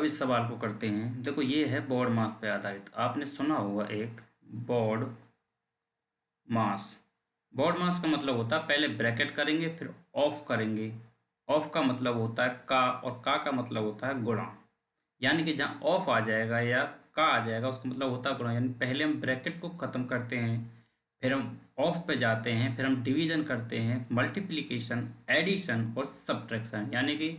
अब इस सवाल को करते हैं। देखो, ये है बोर्ड मास पे आधारित। आपने सुना होगा एक बोर्ड मास। बोर्ड मास का मतलब होता है, पहले ब्रैकेट करेंगे फिर ऑफ करेंगे। ऑफ का मतलब होता है का, और का मतलब होता है गुणा। यानी कि जहाँ ऑफ आ जाएगा या का आ जाएगा उसका मतलब होता है गुणा। यानी पहले हम ब्रैकेट को ख़त्म करते हैं, फिर हम ऑफ पे जाते हैं, फिर हम डिवीजन करते हैं, मल्टीप्लिकेशन, एडिशन और सब्ट्रैक्शन। यानी कि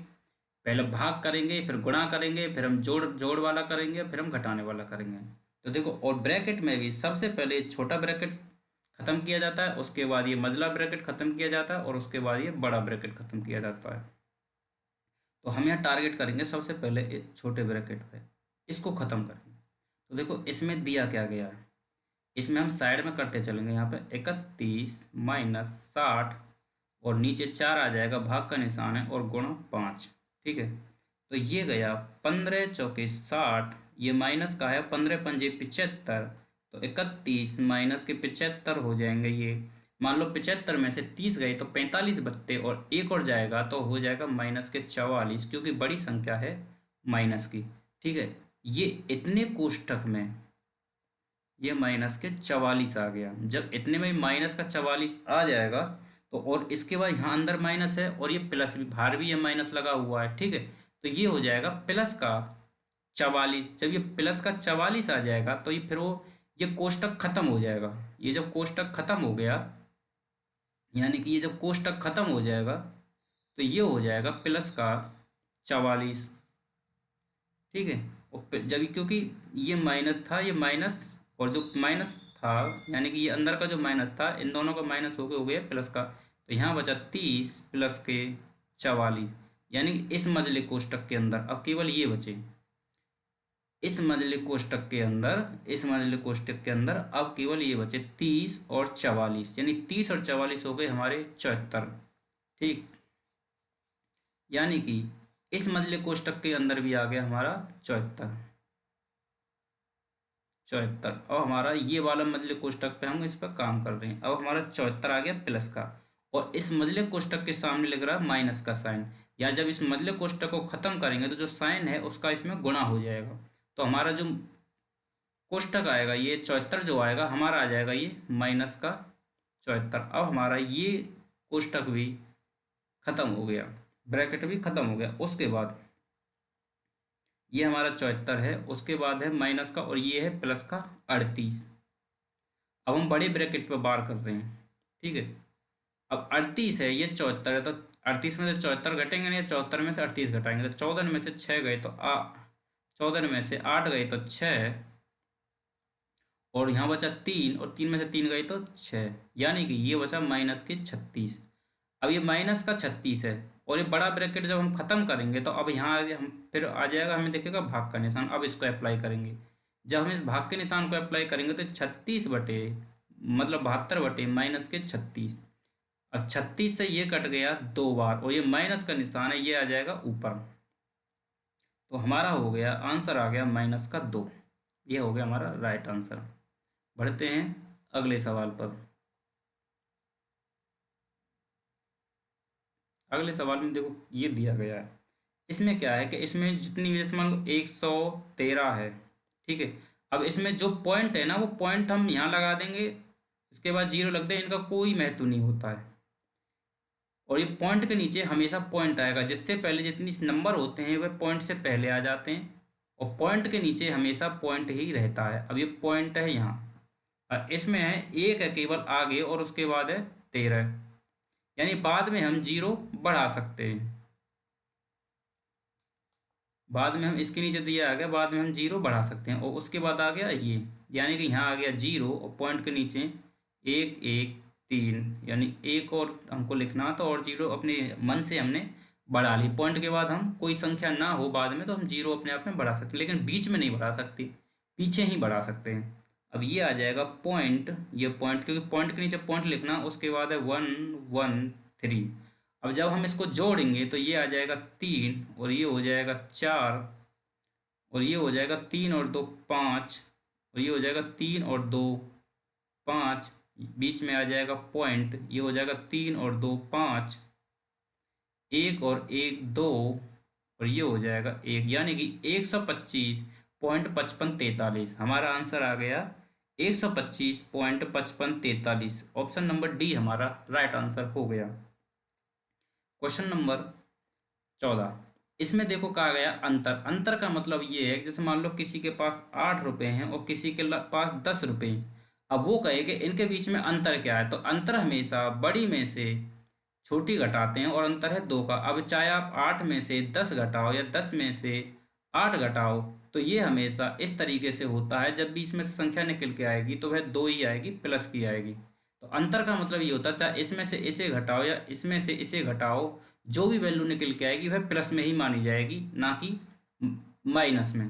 पहले भाग करेंगे, फिर गुणा करेंगे, फिर हम जोड़ जोड़ वाला करेंगे, फिर हम घटाने वाला करेंगे। तो देखो, और ब्रैकेट में भी सबसे पहले छोटा ब्रैकेट खत्म किया जाता है, उसके बाद ये मझला ब्रैकेट खत्म किया जाता है, और उसके बाद ये बड़ा ब्रैकेट खत्म किया जाता है। तो हम यहाँ टारगेट करेंगे सबसे पहले इस छोटे ब्रैकेट पे, इसको ख़त्म करेंगे। तो देखो, इसमें दिया क्या गया है, इसमें हम साइड में करते चलेंगे। यहाँ पे 31 माइनस 60, और नीचे 4 आ जाएगा, भाग का निशान है, और गुणा 5। ठीक है, तो ये गया 15 चौके 60, ये माइनस का है, 15 पंजे 75। तो 31 माइनस के 75 हो जाएंगे ये। मान लो 75 में से 30 गए तो 45 बचते, और एक और जाएगा तो हो जाएगा माइनस के 44, क्योंकि बड़ी संख्या है माइनस की। ठीक है, ये इतने कोष्ठक में ये माइनस के 44 आ गया। जब इतने में माइनस का 44 आ जाएगा तो, और इसके बाद यहाँ अंदर माइनस है, और ये प्लस भी, बाहर भी ये माइनस लगा हुआ है। ठीक है, तो ये हो जाएगा प्लस का 44। जब ये प्लस का 44 आ जाएगा तो ये फिर वो ये कोष्टक खत्म हो जाएगा। ये जब कोष्टक खत्म हो गया, यानी कि ये जब कोष्टक खत्म हो जाएगा तो ये हो जाएगा प्लस का 44। ठीक है, और जब, क्योंकि ये माइनस था, ये माइनस, और जो माइनस था, यानी कि ये अंदर का जो माइनस था, इन दोनों का माइनस हो गया प्लस का। तो यहाँ बचा 30 प्लस के 44। यानी कि इस मजले कोष्टक के अंदर अब केवल ये बचे। इस मजले कोष्टक के अंदर अब केवल ये बचे 30 और 44। यानी 30 और 44 हो गए हमारे 74। ठीक, यानी कि इस मजले कोष्टक के अंदर भी आ गया हमारा 74। 74। अब हमारा ये वाला मजले कोष्टक पे हम इस पर काम कर रहे हैं। अब हमारा 74 आ गया प्लस का, और इस मजले कोष्टक के सामने लग रहा है माइनस का साइन। या जब इस मजले कोष्टक को खत्म करेंगे तो जो साइन है उसका इसमें गुणा हो जाएगा। तो हमारा जो कोष्टक आएगा, ये 74 जो आएगा हमारा, आ जाएगा ये माइनस का 74। अब हमारा ये कोष्टक भी खत्म हो गया, ब्रैकेट भी खत्म हो गया। उसके बाद ये हमारा 74 है, उसके बाद है माइनस का, और ये है प्लस का 38। अब हम बड़े ब्रैकेट पे बार कर रहे हैं। ठीक है, अब 38 है, ये 74 है, तो 38 में से 74 घटेंगे नहीं, 74 में से 38 घटाएंगे तो 14 में से 6 गए तो 14 में से 8 गए तो 6, और यहाँ बचा 3, और 3 में से 3 गए तो 6। यानी कि ये बचा माइनस के 36। अब ये माइनस का 36 है, और ये बड़ा ब्रैकेट जब हम खत्म करेंगे तो अब यहाँ हम फिर आ जाएगा, हमें देखेगा भाग का निशान। अब इसको अप्लाई करेंगे। जब हम इस भाग के निशान को अप्लाई करेंगे तो 36 बटे, मतलब 72 बटे माइनस के 36। अब 36 से ये कट गया 2 बार, और ये माइनस का निशान है, ये आ जाएगा ऊपर। तो हमारा हो गया आंसर, आ गया माइनस का 2। ये हो गया हमारा राइट आंसर। बढ़ते हैं अगले सवाल पर। अगले सवाल में देखो, ये दिया गया है। इसमें क्या है कि इसमें जितनी भी, जैसे मान लो 113 है। ठीक है, अब इसमें जो पॉइंट है ना, वो पॉइंट हम यहाँ लगा देंगे, इसके बाद जीरो लग दें, इनका कोई महत्व नहीं होता है। और ये पॉइंट के नीचे हमेशा पॉइंट आएगा, जिससे पहले जितनी नंबर होते हैं वे पॉइंट से पहले आ जाते हैं, और पॉइंट के नीचे हमेशा पॉइंट ही रहता है। अब ये पॉइंट है यहाँ, और इसमें है एक है केवल आगे, और उसके बाद है 13। यानी बाद में हम जीरो बढ़ा सकते हैं। बाद में हम, इसके नीचे दिया आ गया, बाद में हम जीरो बढ़ा सकते हैं, और उसके बाद आ गया ये, यानी कि यहाँ आ गया जीरो, और पॉइंट के नीचे 1 1 3, यानी एक और हमको लिखना था, और जीरो अपने मन से हमने बढ़ा ली। पॉइंट के बाद हम कोई संख्या ना हो बाद में तो हम जीरो अपने आप में बढ़ा सकते हैं, लेकिन बीच में नहीं बढ़ा सकते, पीछे ही बढ़ा सकते हैं। अब ये आ जाएगा पॉइंट, ये पॉइंट, क्योंकि पॉइंट के नीचे पॉइंट लिखना, उसके बाद है 1 1 3। अब जब हम इसको जोड़ेंगे तो ये आ जाएगा 3, और ये हो जाएगा 4, और ये हो जाएगा 3 और 2 5, और ये हो जाएगा 3 और 2 5, बीच में आ जाएगा पॉइंट, ये हो जाएगा 3 और 2 5, 1 और 1 2, और ये हो जाएगा 1, यानी कि 125.5543। हमारा आंसर आ गया 125.5543। ऑप्शन नंबर डी हमारा राइट आंसर हो गया। Question number 14। इसमें देखो कहा गया अंतर। अंतर का मतलब ये है, जैसे मान लो किसी के पास 8 रुपए हैं और किसी के पास 10 रुपए हैं। अब वो कहे कि इनके बीच में अंतर क्या है, तो अंतर हमेशा बड़ी में से छोटी घटाते हैं और अंतर है 2 का। अब चाहे आप 8 में से 10 घटाओ या 10 में से 8 घटाओ, तो ये हमेशा इस तरीके से होता है। जब भी इसमें से संख्या निकल के आएगी तो वह 2 ही आएगी, प्लस की आएगी। तो अंतर का मतलब ये होता है, चाहे इसमें से इसे घटाओ या इसमें से इसे घटाओ, जो भी वैल्यू निकल के आएगी वह प्लस में ही मानी जाएगी, ना कि माइनस में।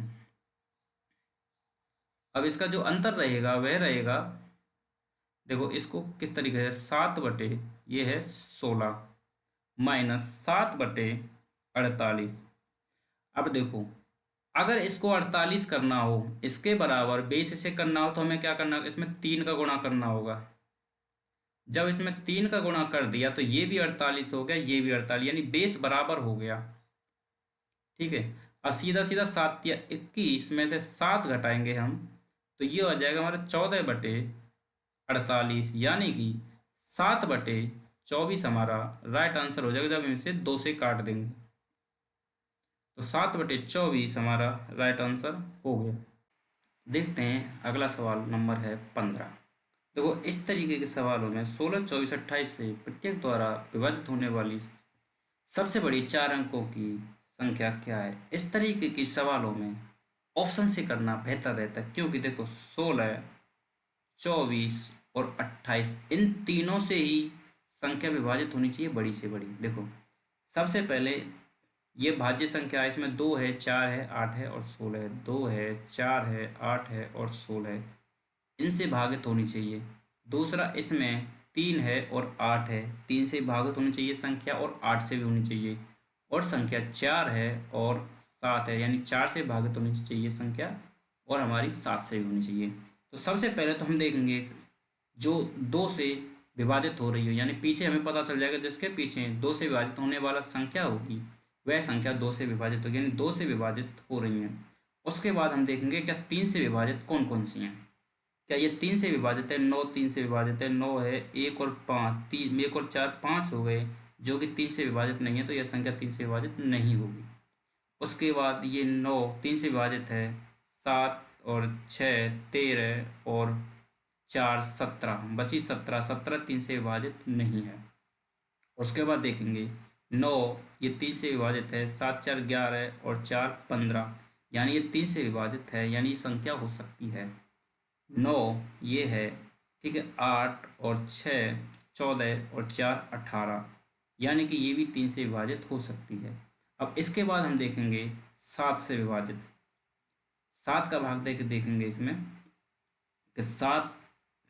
अब इसका जो अंतर रहेगा वह रहेगा, देखो इसको किस तरीके से, 7 बटे ये है 16 माइनस 7/48। अब देखो, अगर इसको 48 करना हो, इसके बराबर बेस इसे करना हो, तो हमें क्या करना होगा, इसमें 3 का गुणा करना होगा। जब इसमें 3 का गुणा कर दिया तो ये भी 48 हो गया, ये भी 48, यानी बेस बराबर हो गया। ठीक है। अब सीधा सीधा 7 या 21 में से 7 घटाएंगे हम, तो ये हो जाएगा हमारा 14/48, यानी कि 7/24 हमारा राइट आंसर हो जाएगा, जब हम इसे 2 से काट देंगे। तो 7/24 हमारा राइट आंसर हो गया। देखते हैं अगला सवाल नंबर है 15। देखो इस तरीके के सवालों में 16, 24, 28 से प्रत्येक द्वारा विभाजित होने वाली सबसे बड़ी 4 अंकों की संख्या क्या है। इस तरीके के सवालों में ऑप्शन से करना बेहतर रहता है, क्योंकि देखो 16, 24 और 28 इन तीनों से ही संख्या विभाजित होनी चाहिए बड़ी से बड़ी। देखो सबसे पहले ये भाज्य संख्या है, इसमें 2 है, 4 है, 8 है और 16 है। 2 है, 4 है, 8 है और 16 है, इनसे भागित होनी चाहिए। दूसरा इसमें 3 है और 8 है, 3 से भागित होनी चाहिए संख्या और 8 से भी होनी चाहिए। और संख्या 4 है और 7 है, यानी 4 से भागित होनी चाहिए संख्या और हमारी 7 से भी होनी चाहिए। तो सबसे पहले तो हम देखेंगे जो 2 से विभाजित हो रही हो, यानी पीछे हमें पता चल जाएगा जिसके पीछे 2 से विभाजित होने वाला संख्या होगी वह संख्या 2 से विभाजित होगी, यानी 2 से विभाजित हो रही हैं। उसके बाद हम देखेंगे क्या 3 से विभाजित कौन कौन सी हैं। क्या ये 3 से विभाजित है, 9 3 से विभाजित है, 9 है, 1 और 5, 3, 1 और 4 5 हो गए, जो कि 3 से विभाजित नहीं है, तो यह संख्या 3 से विभाजित नहीं होगी। उसके बाद ये 9 3 से विभाजित है, 7 और 6 13 और 4 17, बची 17, 17 3 से विभाजित नहीं है। उसके बाद देखेंगे 9 ये 3 से विभाजित है, 7 4 11 और 4 15, यानी ये 3 से विभाजित है, यानी ये संख्या हो सकती है 9 ये है। ठीक है। 8 और 6 14 और 4 18, यानी कि ये भी 3 से विभाजित हो सकती है। अब इसके बाद हम देखेंगे 7 से विभाजित। 7 का भाग दे के देखेंगे इसमें कि 7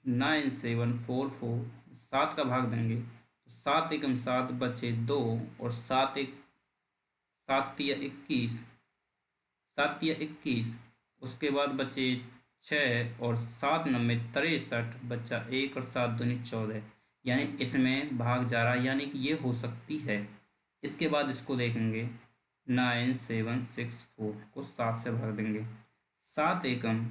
9 7 4 4, 7 का भाग देंगे तो 7 एकम 7 बचे 2 और 7 तिया 21, 7 तिया 21। उसके बाद बचे 6 और 7 9 63, बच्चा 1 और 7 दूनी 14, यानी इसमें भाग जा रहा है, यानी कि ये हो सकती है। इसके बाद इसको देखेंगे 9 7 6 4 को 7 से भाग देंगे, 7 एकम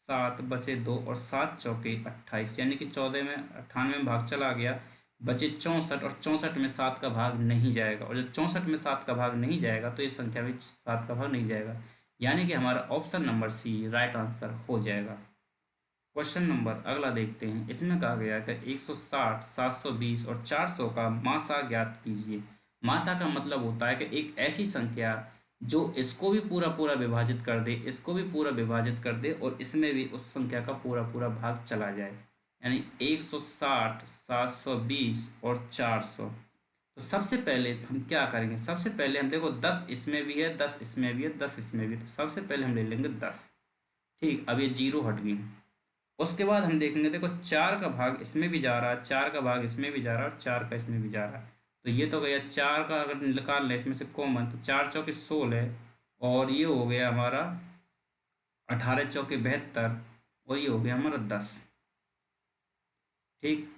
7 बचे 2 और 7 चौके 28, यानी कि 14 में 98 में भाग चला गया, बचे 64 और 64 में 7 का भाग नहीं जाएगा। और जब 64 में 7 का भाग नहीं जाएगा तो ये संख्या में 7 का भाग नहीं जाएगा, यानी कि हमारा option number C right answer हो जाएगा। क्वेश्चन नंबर अगला देखते हैं। इसमें कहा गया है कि 160, 720 और 400 का मासा ज्ञात कीजिए। मासा का मतलब होता है कि एक ऐसी संख्या जो इसको भी पूरा पूरा विभाजित कर दे, इसको भी पूरा विभाजित कर दे और इसमें भी उस संख्या का पूरा पूरा भाग चला जाए, यानी 160, 720 और 400। तो सबसे पहले हम क्या करेंगे, सबसे पहले हम देखो 10 इसमें भी है, 10 इसमें भी है, 10 इसमें भी है, तो सबसे पहले हम ले लेंगे 10। ठीक, अब ये जीरो हट गई। उसके बाद हम देखेंगे, देखो 4 का भाग इसमें भी जा रहा है, 4 का भाग इसमें भी जा रहा है और 4 का इसमें भी जा रहा है, तो ये तो गया 4 का अगर निकाल लें इसमें से कॉमन, तो 4 चौके 16 और ये हो गया हमारा 18 चौके 72 और ये हो गया हमारा 10। ठीक,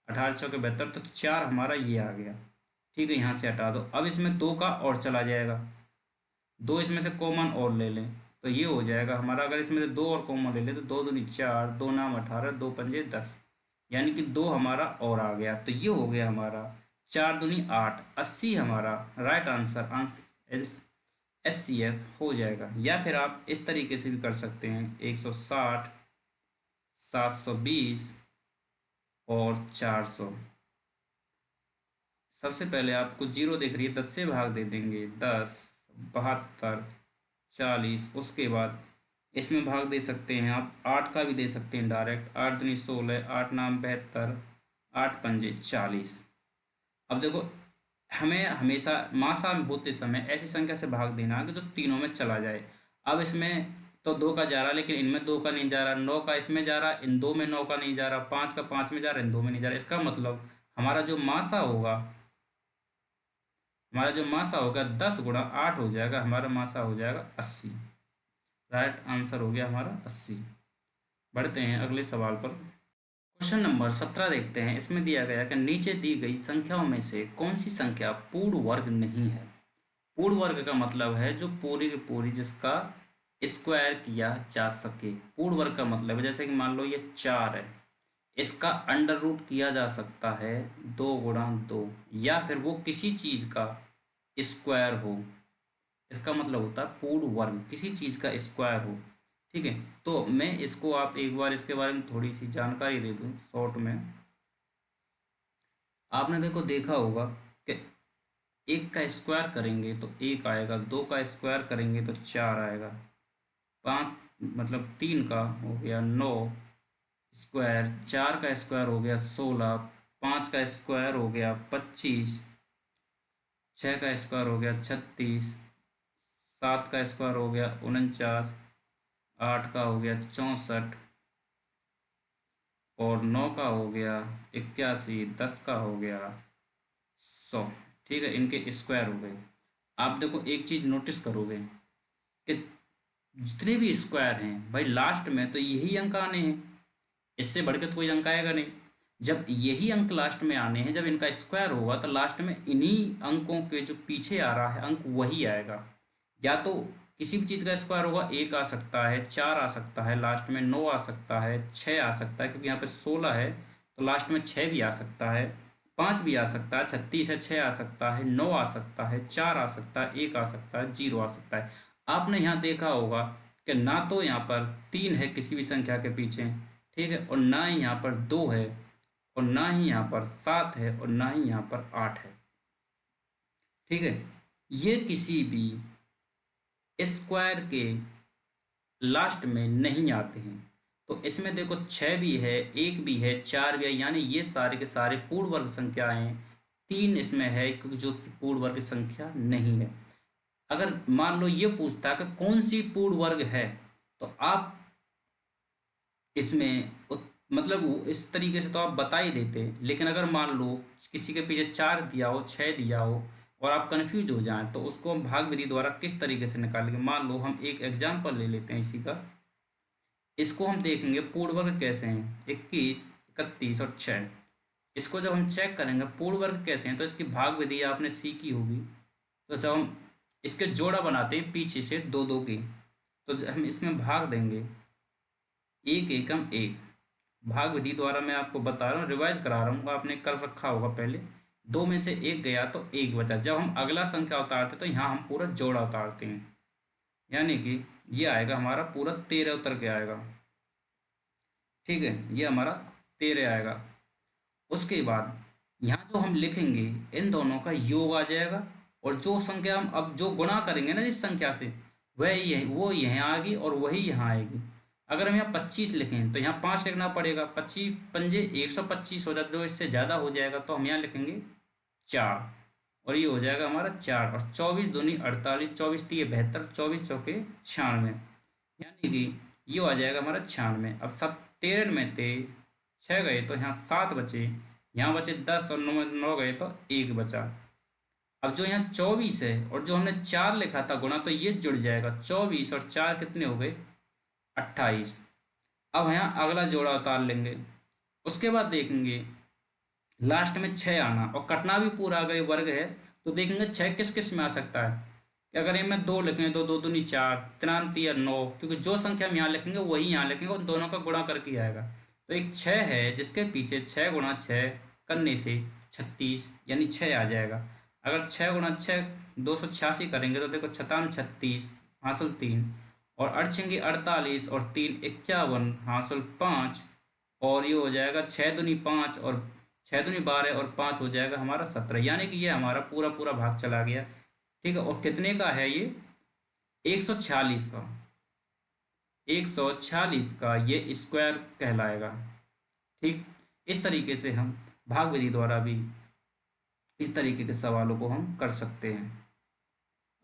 18 चौके 72, तो 4 हमारा ये आ गया। ठीक है, यहाँ से हटा दो। अब इसमें 2 का और चला जाएगा, दो इसमें से कॉमन और ले लें तो ये हो जाएगा हमारा, अगर इसमें से दो और कॉमन ले लें तो दो दूनी चार, दो नाम 18, दो पंजे 10, यानी कि दो हमारा और आ गया, तो ये हो गया हमारा चार दूनी आठ, 80 हमारा राइट आंसर SCF हो जाएगा। या फिर आप इस तरीके से भी कर सकते हैं 160, 720 और 400। सबसे पहले आपको जीरो दिख रही है, 10 से भाग दे देंगे, 10, 72, 40। उसके बाद इसमें भाग दे सकते हैं आप, 8 का भी दे सकते हैं डायरेक्ट, 8 दूनी 16, 8 नाम 72, 8 पंजे 40। अब देखो हमें हमेशा मासा में होते समय ऐसी संख्या से भाग देना है कि जो तीनों में चला जाए। अब इसमें तो दो का जा रहा, लेकिन इनमें दो का नहीं जा रहा, नौ का इसमें जा रहा, इन दो में नौ का नहीं जा रहा, पाँच का पाँच में जा रहा, इन दो में नहीं जा रहा। इसका मतलब हमारा जो मासा होगा, हमारा जो मासा होगा 10 गुणा 8 हो जाएगा, हमारा मासा हो जाएगा 80। राइट आंसर हो गया हमारा 80। बढ़ते हैं अगले सवाल पर। क्वेश्चन नंबर 17 देखते हैं। इसमें दिया गया कि नीचे दी गई संख्याओं में से कौन सी संख्या पूर्ण वर्ग नहीं है। पूर्ण वर्ग का मतलब है जो पूरी की पूरी जिसका स्क्वायर किया जा सके। पूर्ण वर्ग का मतलब है जैसे कि मान लो ये 4 है, इसका अंडर रूट किया जा सकता है 2 गुणा 2, या फिर वो किसी चीज़ का स्क्वायर हो। इसका मतलब होता है पूर्ण वर्ग, किसी चीज़ का स्क्वायर हो। ठीक है, तो मैं इसको आप एक बार इसके बारे में थोड़ी सी जानकारी दे दूं शॉर्ट में। आपने देखो देखा होगा कि एक का स्क्वायर करेंगे तो एक आएगा, दो का स्क्वायर करेंगे तो चार आएगा, पाँच मतलब तीन का हो गया 9 स्क्वायर, चार का स्क्वायर हो गया 16, पाँच का स्क्वायर हो गया 25, छः का स्क्वायर हो गया 36, सात का स्क्वायर हो गया 49, आठ का हो गया 64 और 9 का हो गया 81, 10 का हो गया 100। ठीक है, इनके स्क्वायर हो गए। आप देखो एक चीज़ नोटिस करोगे कि जितने भी स्क्वायर हैं भाई लास्ट में तो यही अंक आने हैं, इससे बढ़ के तो कोई अंक आएगा नहीं। जब यही अंक लास्ट में आने हैं, जब इनका स्क्वायर होगा तो लास्ट में इन्हीं अंकों के जो पीछे आ रहा है अंक वही आएगा। या तो किसी भी चीज़ का स्क्वायर होगा, एक आ सकता है, चार आ सकता है, लास्ट में 9 आ सकता है, 6 आ सकता है, क्योंकि यहाँ पे 16 है तो लास्ट में 6 भी आ सकता है, 5 भी आ सकता है, 36 है 6 आ सकता है, 9 आ सकता है, 4 आ सकता है, 1 आ सकता है, 0 आ सकता है। आपने यहाँ देखा होगा कि ना तो यहाँ पर 3 है किसी भी संख्या के पीछे, ठीक है, और ना ही यहाँ पर 2 है, और ना ही यहाँ पर 7 है, और ना ही यहाँ पर 8 है। ठीक है, ये किसी भी स्क्वायर के लास्ट में नहीं आते हैं। तो इसमें देखो 6 भी है, 1 भी है, 4 भी है, यानी ये सारे के सारे पूर्ण वर्ग संख्याएं। 3 इसमें है क्योंकि जो पूर्ण वर्ग संख्या नहीं है। अगर मान लो ये पूछता है कि कौन सी पूर्ण वर्ग है, तो आप इसमें मतलब इस तरीके से तो आप बता ही देते, लेकिन अगर मान लो किसी के पीछे 4 दिया हो, 6 दिया हो और आप कंफ्यूज हो जाएं तो उसको हम भाग विधि द्वारा किस तरीके से निकालेंगे। मान लो हम एक एग्जाम्पल ले लेते हैं इसी का, इसको हम देखेंगे पूर्ण वर्ग कैसे हैं, 21, 31 और 6। इसको जब हम चेक करेंगे पूर्ण वर्ग कैसे हैं तो इसकी भाग विधि आपने सीखी होगी। तो जब हम इसके जोड़ा बनाते हैं पीछे से दो दो की, तो हम इसमें भाग देंगे, एक एकम एक। भाग विधि द्वारा मैं आपको बता रहा हूँ, रिवाइज करा रहा हूँ, आपने कर रखा होगा पहले। दो में से एक गया तो एक बचा। जब हम अगला संख्या उतारते तो यहाँ हम पूरा जोड़ा उतारते हैं, यानी कि ये आएगा हमारा पूरा 13 उतर के आएगा। ठीक है, ये हमारा 13 आएगा। उसके बाद यहाँ जो हम लिखेंगे इन दोनों का योग आ जाएगा, और जो संख्या हम अब जो गुणा करेंगे ना जिस संख्या से, वह ये वो यहाँ आएगी और वही यहाँ आएगी। अगर हम यहाँ 25 लिखें तो यहाँ 5 लिखना पड़ेगा, 25 पंजे 125 हो जाता, जो इससे ज़्यादा हो जाएगा तो हम यहाँ लिखेंगे 4, और ये हो जाएगा हमारा 4। और 24 दूनी 48, 24 तीय 72, 24 चौके 96, यानी कि ये आ जाएगा हमारा 96। अब सब 13 में थे 6 गए तो यहाँ 7 बचे, यहाँ बचे 10 और 9 गए तो 1 बचा। अब जो यहाँ 24 है और जो हमने 4 लिखा था गुणा, तो ये जुड़ जाएगा, 24 और 4 कितने हो गए 28। अब यहाँ अगला जोड़ा उतार लेंगे, उसके बाद देखेंगे लास्ट में 6 आना, और कटना भी पूरा अगर ये वर्ग है तो देखेंगे 6 किस किस में आ सकता है, कि अगर इनमें 2 लिखें तो 2 दूनी 4, त्रिनाम 9, क्योंकि जो संख्या हम यहाँ लिखेंगे वही यहाँ लिखेंगे, उन दोनों का गुणा करके ही आएगा। तो एक 6 है जिसके पीछे 6 गुणा 6 करने से 36 यानी 6 आ जाएगा। अगर 6 गुणा 6 286 करेंगे तो देखो 6 36 हासिल 3, और 8 छंगी 48 और 3 51 हासिल 5, और ये हो जाएगा 6 दूनी 5 और 6 दूनी 12 और 5 हो जाएगा हमारा 17, यानी कि ये हमारा पूरा पूरा भाग चला गया। ठीक है, और कितने का है ये? 146 का, 146 का ये स्क्वायर कहलाएगा। ठीक, इस तरीके से हम भाग विधि द्वारा भी इस तरीके के सवालों को हम कर सकते हैं।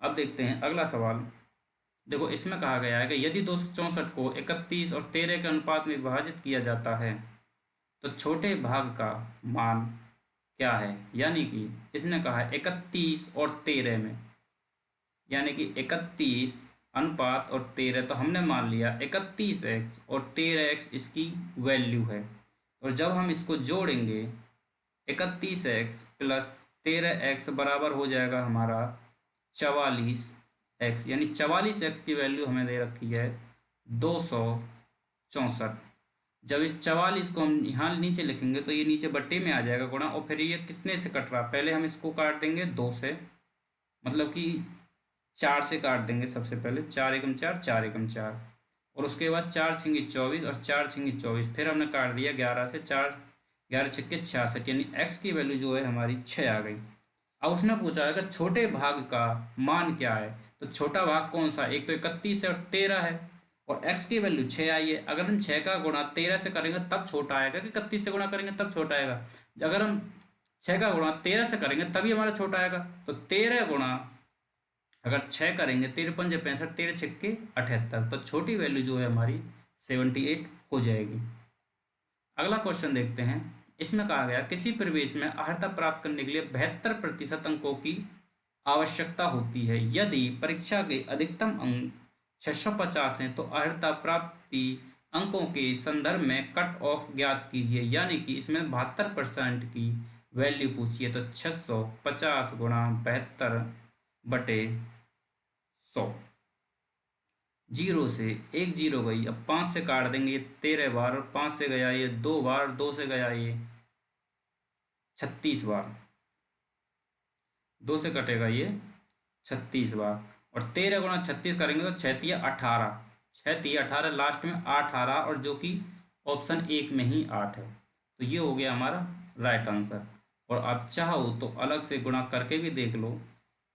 अब देखते हैं अगला सवाल। देखो इसमें कहा गया है कि यदि 264 को 31 और 13 के अनुपात में विभाजित किया जाता है तो छोटे भाग का मान क्या है? यानी कि इसने कहा है 31 और 13 में, यानी कि 31 अनुपात और 13, तो हमने मान लिया 31x और 13x इसकी वैल्यू है। और जब हम इसको जोड़ेंगे 31x प्लस 13x बराबर हो जाएगा हमारा 44x, यानी 44x की वैल्यू हमें दे रखी है 264। जब इस 44 को हम यहाँ नीचे लिखेंगे तो ये नीचे बट्टे में आ जाएगा गुणा, और फिर ये किसने से कट रहा? पहले हम इसको काट देंगे 2 से, मतलब कि 4 से काट देंगे सबसे पहले, 4 एकम 4, 4 एकम 4, और उसके बाद 4 छिंगी 24 और 4 छिंगी 24, फिर हमने काट दिया 11 से, 4 11 छक्के 66, यानी x की वैल्यू जो है हमारी 6 आ गई। अब उसने पूछा है कि छोटे भाग का मान क्या है, तो छोटा भाग कौन सा? एक तो 31 है और 13 है, और x की वैल्यू 6 आई है। अगर हम 6 का गुणा 13 से करेंगे तब छोटा आएगा, कि 31 से गुणा करेंगे तब छोटा आएगा? अगर हम 6 का गुणा 13 से करेंगे तभी हमारा छोटा आएगा। तो 13 गुणा अगर 6 करेंगे, 13 पंजे 65, 13 छक्के 78, तो छोटी वैल्यू जो है हमारी 78 हो जाएगी। अगला क्वेश्चन देखते हैं। इसमें कहा गया किसी परिवेश में अर्हता प्राप्त करने के लिए 72% अंकों की आवश्यकता होती है। यदि परीक्षा के अधिकतम अंक 650 हैं तो अर्हता प्राप्ति अंकों के संदर्भ में कट ऑफ ज्ञात कीजिए। यानी कि इसमें 72% की वैल्यू पूछी है, तो 650 गुणा 72 बटे 100। 0 से एक 0 गई, अब 5 से काट देंगे 13 बार, और 5 से गया ये 2 बार, 2 से गया ये 36 बार, 2 से कटेगा ये 36 बार, और 13 गुणा 36 करेंगे तो 6 तिया 18, 6 तिया 18, लास्ट में 8 आ रहा, और जो कि ऑप्शन 1 में ही 8 है। तो ये हो गया हमारा राइट आंसर। और आप चाहो तो अलग से गुणा करके भी देख लो,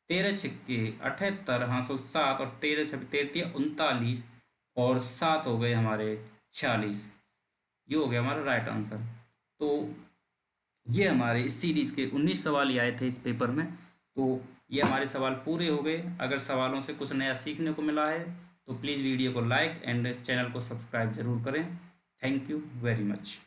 13 छिक्के 78 हाँसो 7, और 13 छब्बीस 13 39, और 7 हो गए हमारे 46। ये हो गया हमारा राइट आंसर। तो ये हमारे इस सीरीज़ के 19 सवाल ही आए थे इस पेपर में। तो ये हमारे सवाल पूरे हो गए। अगर सवालों से कुछ नया सीखने को मिला है तो प्लीज़ वीडियो को लाइक एंड चैनल को सब्सक्राइब ज़रूर करें। Thank you very much.